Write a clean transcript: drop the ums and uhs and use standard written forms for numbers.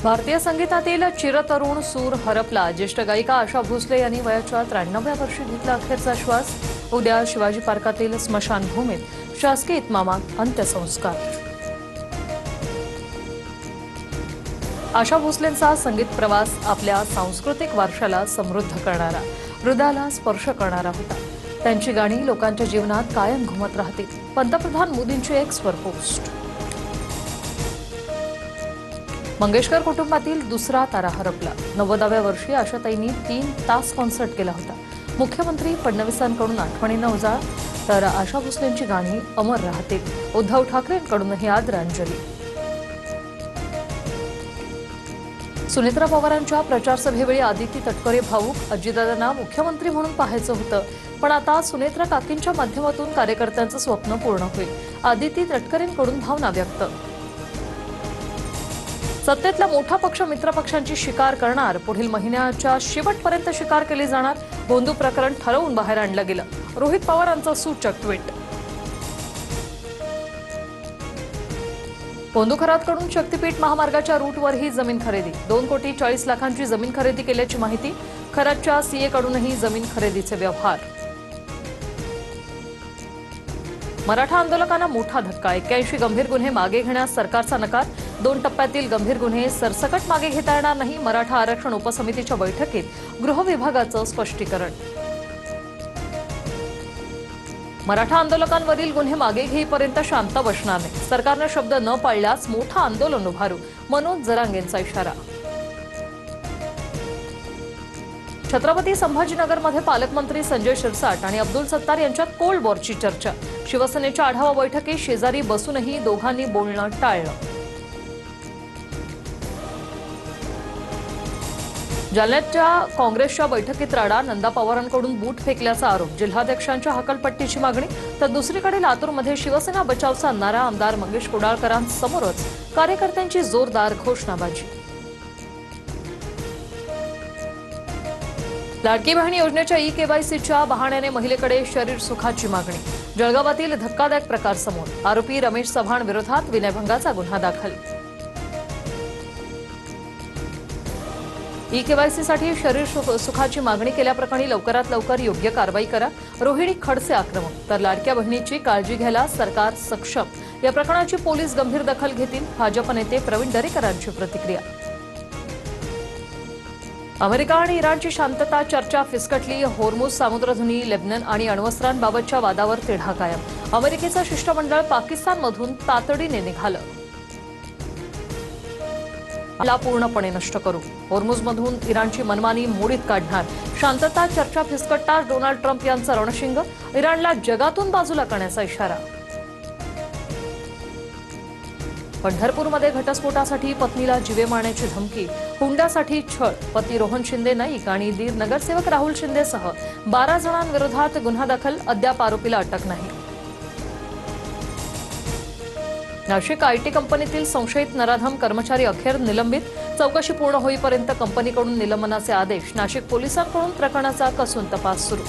भारतीय संगीतातील चिरतरुण सूर हरपला। ज्येष्ठ गायिका आशा भोसले यांनी वयाच्या 93व्या वर्षी घेतला अखेरचा श्वास। उद्या शिवाजी पार्कातील स्मशानभूमीत शासकीय इतमामात अंत्यसंस्कार। आशा भोसलेंचा संगीत प्रवास आपल्या सांस्कृतिक वारशाला समृद्ध करणारा, हृदयाला स्पर्श करणारा होता। त्यांची गाणी लोकांच्या जीवनात कायम घुमत राहतील। पंतप्रधान मोदींची एक्सवर पोस्ट। मंगेशकर कुटुंबातील दुसरा तारा हरपला। 90व्या वर्षी आशाताईंनी 3 तास कॉन्सर्ट केला होता। मुख्यमंत्री फडणवीसांकडून आठवणींना उजाळा, तर आशा भोसलेंची गाणी अमर राहतील। उद्धव ठाकरेंकडूनही आदरांजली। सुनेत्रा पवारांच्या प्रचारसभेवेळी आदिती तटकरे भाऊक, अजितदादांना मुख्यमंत्री म्हणून पाहायचं होतं, पण आता सुनेत्रा काकींच्या माध्यमातून कार्यकर्त्यांचं स्वप्न पूर्ण होईल। आदिती तटकरेंकडून भावना व्यक्त। सत्तेतला मोठा पक्ष मित्रपक्षांची शिकार करणार। पुढील महिन्याच्या शेवटपर्यंत शिकार केली जाणार। भोंदू प्रकरण ठरवून बाहेर आणलं गेलं। रोहित पवारांचं सूचक ट्विट। भोंदू खरातकडून शक्तीपीठ महामार्गाच्या रूटवरही जमीन खरेदी। 2,40,00,000ची जमीन खरेदी केल्याची माहिती। खरातच्या सीएकडूनही जमीन खरेदीचे व्यवहार। मराठा आंदोलकांना मोठा धक्का। 81 गंभीर गुन्हे मागे घेण्यास सरकारचा नकार। 2 टप्प्यातील गंभीर गुन्हे सरसकट मागे घेता येणार नाही। मराठा आरक्षण उपसमितीच्या बैठकीत गृह विभागाचं स्पष्टीकरण। मराठा आंदोलकांवरील गुन्हे मागे घेईपर्यंत शांत बसणार नाही। सरकारने शब्द न पाळल्यास मोठं आंदोलन उभारू, मनोज जरांगेंचा इशारा। छत्रपती संभाजीनगरमध्ये पालकमंत्री संजय शिरसाट आणि अब्दुल सत्तार यांच्यात कोल्ड वॉरची चर्चा। शिवसेनेच्या आढावा बैठकीत शेजारी बसूनही दोघांनी बोलणं टाळलं। जालन्याच्या काँग्रेसच्या बैठकीत राडा। नंदा पवारांकडून बूट फेकल्याचा आरोप। जिल्हाध्यक्षांच्या हकालपट्टीची मागणी। तर दुसरीकडे लातूरमध्ये शिवसेना बचावचा नारा। आमदार मंगेश कुडाळकरांसमोरच कार्यकर्त्यांची जोरदार घोषणाबाजी। लाडकी बहीण योजनेच्या ई-केवायसीच्या बहाण्याने महिलेकडे शरीर सुखाची मागणी। जळगावातील धक्कादायक प्रकार समोर। आरोपी रमेश चव्हाण विरोधात विनयभंगाचा गुन्हा दाखल। ई-केवायसीसाठी शरीर सुखाची मागणी केल्याप्रकरणी लवकरात लवकर योग्य कारवाई करा। रोहिणी खडसे आक्रमक। तर लाडक्या बहिणीची काळजी घ्यायला सरकार सक्षम। या प्रकरणाची पोलीस गंभीर दखल घेतील। भाजप नेते प्रवीण दरेकरांची प्रतिक्रिया। अमेरिका आणि इराणची शांतता चर्चा फिसकटली। होर्मुझ सामुद्रधुनी, लेबनन आणि अण्वस्त्रांबाबतच्या वादावर तिढा कायम। अमेरिकेचं शिष्टमंडळ पाकिस्तानमधून तातडीने निघालं। ला पूर्णपणे नष्ट करू। होर्मुझमधून इराणची मनमानी मोडीत काढणार। शांतता चर्चा फिसकटताच डोनाल्ड ट्रम्प यांचं रणशिंग। इराणला जगातून बाजूला करण्याचा इशारा। पंढरपूरमध्ये घटस्फोटासाठी पत्नीला जीवे मारण्याची धमकी। हुंड्यासाठी छळ। पती रोहन शिंदे नाईक आणि दीर नगरसेवक राहुल शिंदेसह 12 जणांविरोधात गुन्हा दाखल। अद्याप आरोपीला अटक नाही। नाशिक आयटी कंपनीतील संशयित नराधम कर्मचारी अखेर निलंबित। चौकशी पूर्ण होईपर्यंत कंपनीकडून निलंबनाचे आदेश। नाशिक पोलिसांकडून प्रकरणाचा कसून तपास सुरू।